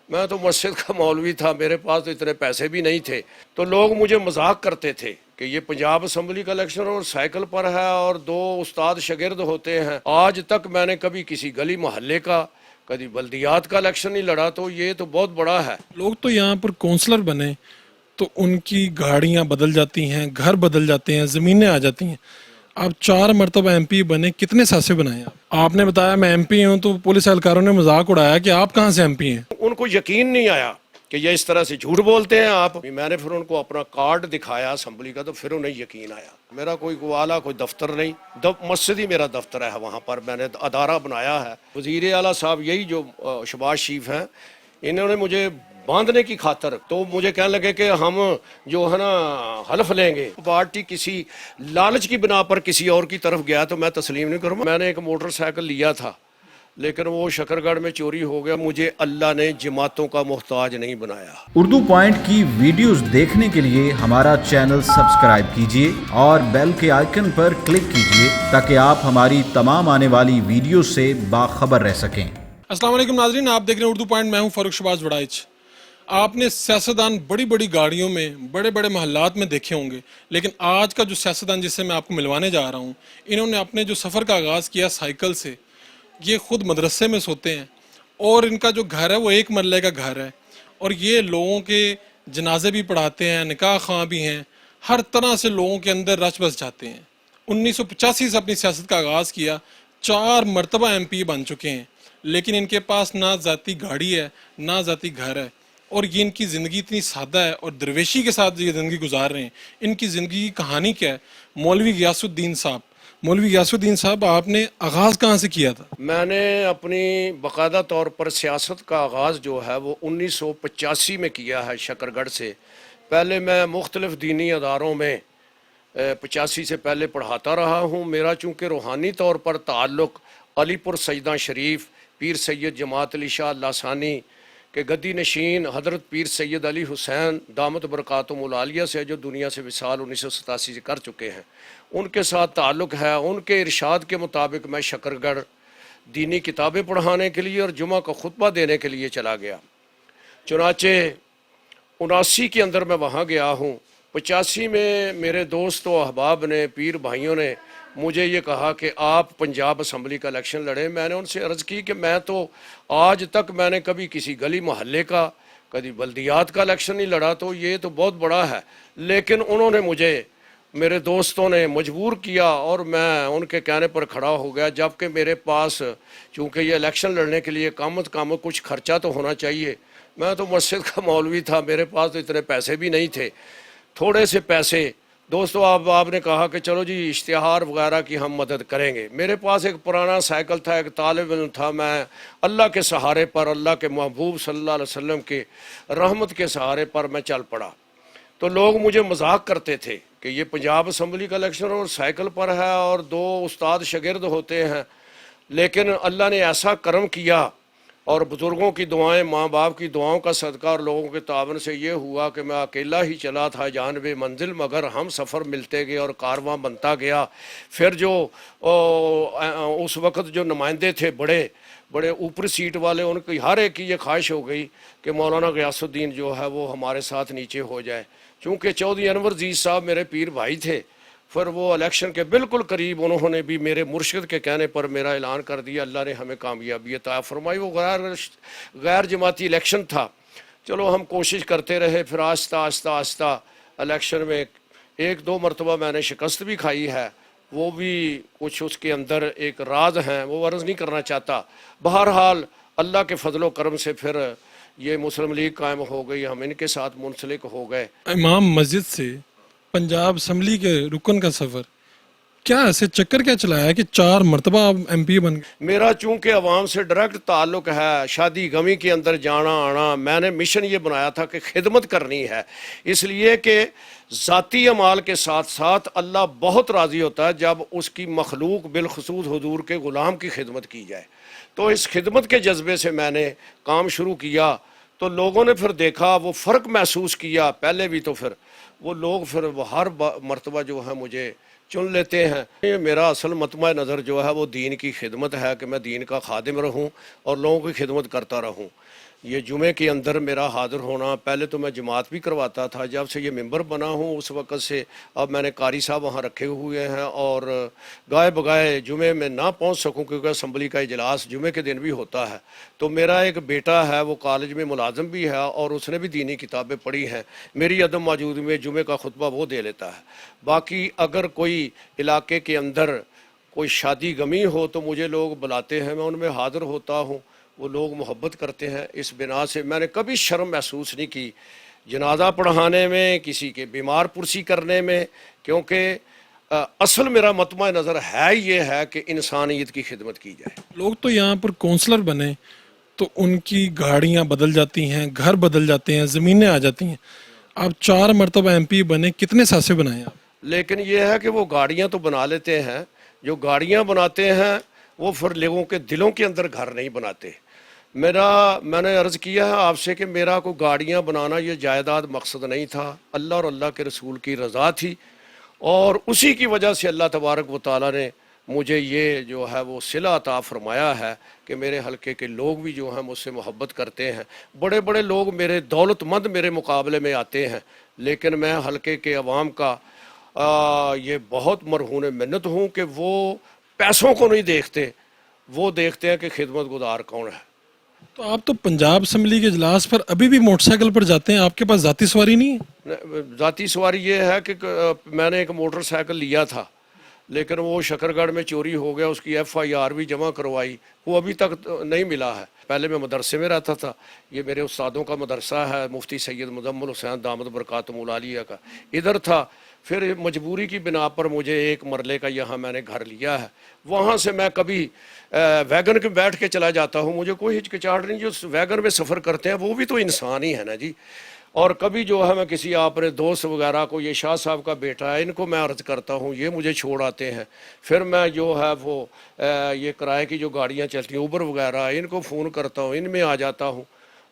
میں تو مسجد کا مولوی تھا، میرے پاس تو اتنے پیسے بھی نہیں تھے، تو لوگ مجھے مذاق کرتے تھے کہ یہ پنجاب اسمبلی کا الیکشن اور سائیکل پر ہے اور دو استاد شاگرد ہوتے ہیں۔ آج تک میں نے کبھی کسی گلی محلے کا، کبھی بلدیات کا الیکشن نہیں لڑا، تو یہ تو بہت بڑا ہے۔ لوگ تو یہاں پر کونسلر بنے تو ان کی گاڑیاں بدل جاتی ہیں، گھر بدل جاتے ہیں، زمینیں آ جاتی ہیں۔ آپ 4 مرتبہ ایم پی بنے، کتنے ساسے بنائے آپ نے بتایا میں ایم پی ہوں تو پولیس اہلکاروں نے مذاق اڑایا کہ آپ کہاں سے ایم پی ہیں؟ ان کو یقین نہیں آیا کہ یہ اس طرح سے جھوٹ بولتے ہیں آپ۔ میں نے پھر ان کو اپنا کارڈ دکھایا اسمبلی کا، تو پھر انہیں یقین آیا۔ میرا کوئی اعلیٰ کوئی دفتر نہیں، مسجد ہی میرا دفتر ہے، وہاں پر میں نے ادارہ بنایا ہے۔ وزیر اعلیٰ صاحب یہی جو شہباز شریف ہیں، انہوں نے مجھے باندھنے کی خاطر تو مجھے کہنے لگے کہ ہم جو ہے نا حلف لیں گے۔ پارٹی کسی لالچ کی بنا پر کسی اور کی طرف گیا تو میں تسلیم نہیں کروں۔ میں نے ایک موٹر سائیکل لیا تھا، لیکن وہ شکرگڑھ میں چوری ہو گیا۔ مجھے اللہ نے جماعتوں کا محتاج نہیں بنایا۔ اردو پوائنٹ کی ویڈیوز دیکھنے کے لیے ہمارا چینل سبسکرائب کیجیے اور بیل کے آئیکن پر کلک کیجیے تاکہ آپ ہماری تمام آنے والی ویڈیوز سے باخبر رہ سکیں۔ السلام علیکم ناظرین، آپ دیکھ رہے ہیں اردو پوائنٹ، میں ہوں فاروق شہباز وڑائچ۔ آپ نے سیاستدان بڑی بڑی گاڑیوں میں، بڑے بڑے محلات میں دیکھے ہوں گے، لیکن آج کا جو سیاستدان جس سے میں آپ کو ملوانے جا رہا ہوں، انہوں نے اپنے جو سفر کا آغاز کیا سائیکل سے۔ یہ خود مدرسے میں سوتے ہیں اور ان کا جو گھر ہے وہ 1 مرلے کا گھر ہے، اور یہ لوگوں کے جنازے بھی پڑھاتے ہیں، نکاح خواہ بھی ہیں، ہر طرح سے لوگوں کے اندر رچ بس جاتے ہیں۔ 1985 سے اپنی سیاست کا آغاز کیا، 4 مرتبہ ایم پی بن چکے ہیں، لیکن ان کے پاس نہ ذاتی گاڑی ہے نہ ذاتی گھر ہے، اور یہ ان کی زندگی اتنی سادہ ہے اور درویشی کے ساتھ یہ زندگی گزار رہے ہیں۔ ان کی زندگی کی کہانی کیا ہے؟ مولوی غیاث الدین صاحب، مولوی غیاث الدین صاحب، آپ نے آغاز کہاں سے کیا تھا؟ میں نے اپنی باقاعدہ طور پر سیاست کا آغاز جو ہے وہ 1985 میں کیا ہے شکرگڑھ سے۔ پہلے میں مختلف دینی اداروں میں 85 سے پہلے پڑھاتا رہا ہوں۔ میرا چونکہ روحانی طور پر تعلق علی پور سجدہ شریف پیر سید جماعت علی شاہ لاسانی کہ گدی نشین حضرت پیر سید علی حسین دامت برکاتہم العالیہ سے، جو دنیا سے وصال 1987 سے کر چکے ہیں، ان کے ساتھ تعلق ہے۔ ان کے ارشاد کے مطابق میں شکرگڑھ دینی کتابیں پڑھانے کے لیے اور جمعہ کا خطبہ دینے کے لیے چلا گیا۔ چنانچہ 79 کے اندر میں وہاں گیا ہوں۔ 85 میں میرے دوست و احباب نے، پیر بھائیوں نے مجھے یہ کہا کہ آپ پنجاب اسمبلی کا الیکشن لڑیں۔ میں نے ان سے عرض کی کہ میں تو آج تک میں نے کبھی کسی گلی محلے کا، کبھی بلدیات کا الیکشن نہیں لڑا، تو یہ تو بہت بڑا ہے۔ لیکن انہوں نے مجھے، میرے دوستوں نے مجبور کیا اور میں ان کے کہنے پر کھڑا ہو گیا، جبکہ میرے پاس چونکہ یہ الیکشن لڑنے کے لیے کم از کم کچھ خرچہ تو ہونا چاہیے۔ میں تو مسجد کا مولوی تھا، میرے پاس تو اتنے پیسے بھی نہیں تھے، تھوڑے سے پیسے۔ دوستو آپ نے کہا کہ چلو جی اشتہار وغیرہ کی ہم مدد کریں گے۔ میرے پاس ایک پرانا سائیکل تھا، ایک طالب علم تھا، میں اللہ کے سہارے پر، اللہ کے محبوب صلی اللہ علیہ وسلم کے رحمت کے سہارے پر میں چل پڑا۔ تو لوگ مجھے مذاق کرتے تھے کہ یہ پنجاب اسمبلی کا الیکشن اور سائیکل پر ہے اور دو استاد شاگرد ہوتے ہیں، لیکن اللہ نے ایسا کرم کیا اور بزرگوں کی دعائیں، ماں باپ کی دعاؤں کا صدقہ اور لوگوں کے تعاون سے یہ ہوا کہ میں اکیلا ہی چلا تھا جانب منزل، مگر ہم سفر ملتے گئے اور کارواں بنتا گیا۔ پھر جو اس وقت جو نمائندے تھے بڑے بڑے اوپری سیٹ والے، ان کی ہر ایک کی یہ خواہش ہو گئی کہ مولانا غیاث الدین جو ہے وہ ہمارے ساتھ نیچے ہو جائے۔ چونکہ چودھری انور عزیز صاحب میرے پیر بھائی تھے، پھر وہ الیکشن کے بالکل قریب انہوں نے بھی میرے مرشد کے کہنے پر میرا اعلان کر دیا۔ اللہ نے ہمیں کامیابی عطا فرمائی۔ وہ غیر جماعتی الیکشن تھا، چلو ہم کوشش کرتے رہے۔ پھر آہستہ آہستہ آہستہ الیکشن میں 1-2 مرتبہ میں نے شکست بھی کھائی ہے، وہ بھی کچھ اس کے اندر ایک راز ہیں، وہ عرض نہیں کرنا چاہتا۔ بہرحال اللہ کے فضل و کرم سے پھر یہ مسلم لیگ قائم ہو گئی، ہم ان کے ساتھ منسلک ہو گئے۔ امام مسجد سے پنجاب اسمبلی کے رکن کا سفر، کیا ایسے چکر کیا چلایا کہ 4 مرتبہ آپ ایم پی بن گئے؟ میرا چونکہ عوام سے ڈائریکٹ تعلق ہے، شادی غمی کے اندر جانا آنا، میں نے مشن یہ بنایا تھا کہ خدمت کرنی ہے، اس لیے کہ ذاتی اعمال کے ساتھ ساتھ اللہ بہت راضی ہوتا ہے جب اس کی مخلوق بالخصوص حضور کے غلام کی خدمت کی جائے۔ تو اس خدمت کے جذبے سے میں نے کام شروع کیا، تو لوگوں نے پھر دیکھا، وہ فرق محسوس کیا پہلے بھی، تو پھر وہ لوگ پھر وہ ہر مرتبہ جو ہے مجھے چن لیتے ہیں۔ میرا اصل مطمع نظر جو ہے وہ دین کی خدمت ہے کہ میں دین کا خادم رہوں اور لوگوں کی خدمت کرتا رہوں۔ یہ جمعے کے اندر میرا حاضر ہونا، پہلے تو میں جماعت بھی کرواتا تھا، جب سے یہ ممبر بنا ہوں اس وقت سے اب میں نے قاری صاحب وہاں رکھے ہوئے ہیں، اور گائے بگائے جمعے میں نہ پہنچ سکوں کیونکہ اسمبلی کا اجلاس جمعے کے دن بھی ہوتا ہے، تو میرا ایک بیٹا ہے وہ کالج میں ملازم بھی ہے اور اس نے بھی دینی کتابیں پڑھی ہیں، میری عدم موجودگی میں جمعے کا خطبہ وہ دے لیتا ہے۔ باقی اگر کوئی علاقے کے اندر کوئی شادی غمی ہو تو مجھے لوگ بلاتے ہیں، میں ان میں حاضر ہوتا ہوں، وہ لوگ محبت کرتے ہیں، اس بنا سے میں نے کبھی شرم محسوس نہیں کی جنازہ پڑھانے میں، کسی کے بیمار پرسی کرنے میں، کیونکہ اصل میرا مطمع نظر ہے یہ ہے کہ انسانیت کی خدمت کی جائے۔ لوگ تو یہاں پر کونسلر بنے تو ان کی گاڑیاں بدل جاتی ہیں، گھر بدل جاتے ہیں، زمینیں آ جاتی ہیں، آپ 4 مرتبہ MP بنے، کتنے ساسے بنائے آپ؟ لیکن یہ ہے کہ وہ گاڑیاں تو بنا لیتے ہیں، جو گاڑیاں بناتے ہیں وہ پھر لوگوں کے دلوں کے اندر گھر نہیں بناتے۔ میں نے عرض کیا ہے آپ سے کہ میرا کو گاڑیاں بنانا یہ جائیداد مقصد نہیں تھا، اللہ اور اللہ کے رسول کی رضا تھی، اور اسی کی وجہ سے اللہ تبارک و تعالیٰ نے مجھے یہ جو ہے وہ صلہ عطا فرمایا ہے کہ میرے حلقے کے لوگ بھی جو ہیں مجھ سے محبت کرتے ہیں۔ بڑے بڑے لوگ میرے دولت مند میرے مقابلے میں آتے ہیں، لیکن میں حلقے کے عوام کا یہ بہت مرہون منت ہوں کہ وہ پیسوں کو نہیں دیکھتے، وہ دیکھتے ہیں کہ خدمت گزار کون ہے۔ تو آپ تو پنجاب اسمبلی کے اجلاس پر ابھی بھی موٹر سائیکل پر جاتے ہیں، آپ کے پاس ذاتی سواری نہیں ہے؟ ذاتی سواری یہ ہے کہ میں نے ایک موٹر سائیکل لیا تھا لیکن وہ شکرگڑھ میں چوری ہو گیا، اس کی FIR بھی جمع کروائی، وہ ابھی تک نہیں ملا ہے۔ پہلے میں مدرسے میں رہتا تھا، یہ میرے استادوں کا مدرسہ ہے، مفتی سید مزمل حسین دامت برکاتہم العالیہ کا، ادھر تھا۔ پھر مجبوری کی بنا پر مجھے ایک مرلے کا یہاں میں نے گھر لیا ہے، وہاں سے میں کبھی ویگن کے بیٹھ کے چلا جاتا ہوں، مجھے کوئی ہچکچاہٹ نہیں۔ جو ویگن میں سفر کرتے ہیں وہ بھی تو انسان ہی ہے نا جی۔ اور کبھی جو ہے میں کسی اپنے دوست وغیرہ کو، یہ شاہ صاحب کا بیٹا ہے، ان کو میں عرض کرتا ہوں، یہ مجھے چھوڑ آتے ہیں، پھر میں جو ہے وہ یہ کرائے کی جو گاڑیاں چلتی ہیں اوبر وغیرہ، ان کو فون کرتا ہوں، ان میں آ جاتا ہوں،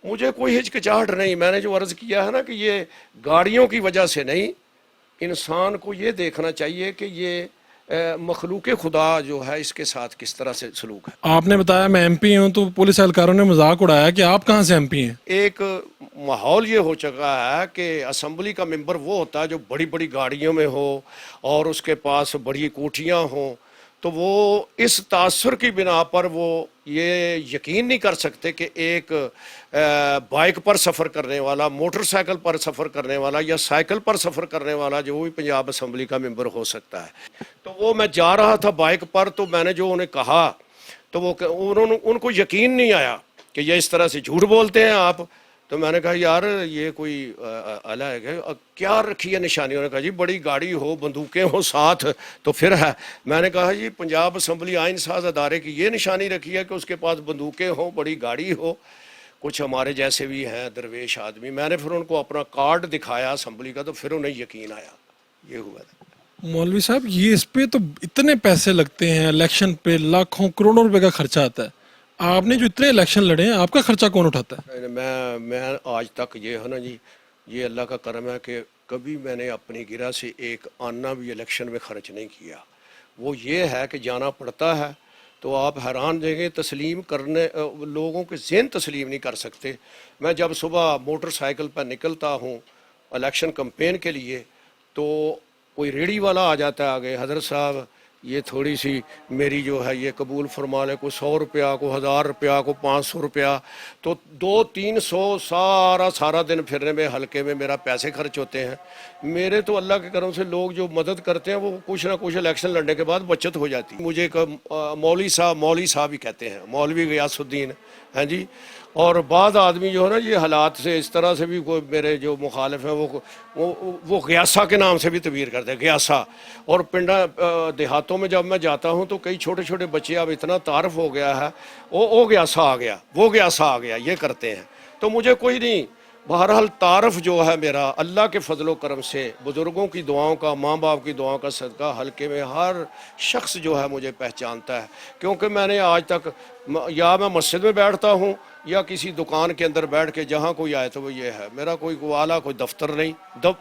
مجھے کوئی ہچکچاہٹ نہیں۔ میں نے جو عرض کیا ہے نا کہ یہ گاڑیوں کی وجہ سے نہیں، انسان کو یہ دیکھنا چاہیے کہ یہ مخلوق خدا جو ہے اس کے ساتھ کس طرح سے سلوک ہے۔ آپ نے بتایا میں MP ہوں، تو پولیس اہلکاروں نے مذاق اڑایا کہ آپ کہاں سے MP ہیں؟ ایک ماحول یہ ہو چکا ہے کہ اسمبلی کا ممبر وہ ہوتا ہے جو بڑی بڑی گاڑیوں میں ہو اور اس کے پاس بڑی کوٹھیاں ہوں، تو وہ اس تاثر کی بنا پر وہ یہ یقین نہیں کر سکتے کہ ایک بائک پر سفر کرنے والا، موٹر سائیکل پر سفر کرنے والا یا سائیکل پر سفر کرنے والا جو بھی پنجاب اسمبلی کا ممبر ہو سکتا ہے۔ تو وہ میں جا رہا تھا بائک پر، تو میں نے جو انہیں کہا تو وہ ان کو یقین نہیں آیا کہ یہ اس طرح سے جھوٹ بولتے ہیں آپ۔ تو میں نے کہا یار یہ کوئی الگ ہے، کیا رکھی ہے نشانی؟ انہوں نے کہا جی بڑی گاڑی ہو، بندوقیں ہو ساتھ تو پھر ہے۔ میں نے کہا جی پنجاب اسمبلی آئین ساز ادارے کی یہ نشانی رکھی ہے کہ اس کے پاس بندوقیں ہوں، بڑی گاڑی ہو۔ کچھ ہمارے جیسے بھی ہیں درویش آدمی، میں نے پھر ان کو اپنا کارڈ دکھایا اسمبلی کا، تو پھر انہیں یقین آیا۔ یہ ہوا تھا۔ مولوی صاحب یہ اس پہ تو اتنے پیسے لگتے ہیں، الیکشن پہ لاکھوں کروڑوں روپے کا خرچہ آتا ہے، آپ نے جو اتنے الیکشن لڑے ہیں آپ کا خرچہ کون اٹھاتا ہے؟ میں آج تک یہ ہے نا جی، یہ اللہ کا کرم ہے کہ کبھی میں نے اپنی گرہ سے ایک آنا بھی الیکشن میں خرچ نہیں کیا۔ وہ یہ ہے کہ جانا پڑتا ہے تو آپ حیران رہیں گے، تسلیم کرنے لوگوں کے ذہن تسلیم نہیں کر سکتے۔ میں جب صبح موٹر سائیکل پر نکلتا ہوں الیکشن کمپین کے لیے تو کوئی ریڑھی والا آ جاتا ہے آگے، حضرت صاحب یہ تھوڑی سی میری جو ہے یہ قبول فرما لے، کو 100 روپیہ، کو 1000 روپیہ، کو 500 روپیہ، تو 200-300 سارا دن پھرنے میں حلقے میں میرا پیسے خرچ ہوتے ہیں۔ میرے تو اللہ کے کرم سے لوگ جو مدد کرتے ہیں وہ کچھ نہ کچھ الیکشن لڑنے کے بعد بچت ہو جاتی ہے۔ مجھے ایک مولوی صاحب ہی کہتے ہیں، مولوی غیاث الدین ہیں جی۔ اور بعض آدمی جو ہے نا یہ حالات سے اس طرح سے بھی کوئی میرے جو مخالف ہیں وہ غیاسہ کے نام سے بھی تعبیر کرتے ہیں، غیاسہ۔ اور پنڈا دیہاتوں میں جب میں جاتا ہوں تو کئی چھوٹے چھوٹے بچے، اب اتنا تعارف ہو گیا ہے، وہ غیاسہ آ گیا، وہ غیاسہ آ گیا، یہ کرتے ہیں۔ تو مجھے کوئی نہیں، بہرحال تعارف جو ہے میرا اللہ کے فضل و کرم سے، بزرگوں کی دعاؤں کا، ماں باپ کی دعاؤں کا صدقہ، حلقے میں ہر شخص جو ہے مجھے پہچانتا ہے، کیونکہ میں نے آج تک یا میں مسجد میں بیٹھتا ہوں یا کسی دکان کے اندر بیٹھ کے جہاں کوئی آئے تو وہ یہ ہے، میرا کوئی والا کوئی دفتر نہیں،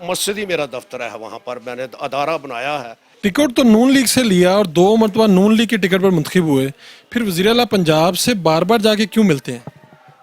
مسجد ہی میرا دفتر ہے، وہاں پر میں نے ادارہ بنایا ہے۔ ٹکٹ تو نون لیگ سے لیا اور 2 مرتبہ نون لیگ کی ٹکٹ پر منتخب ہوئے، پھر وزیر اعلیٰ پنجاب سے بار بار جا کے کیوں ملتے ہیں؟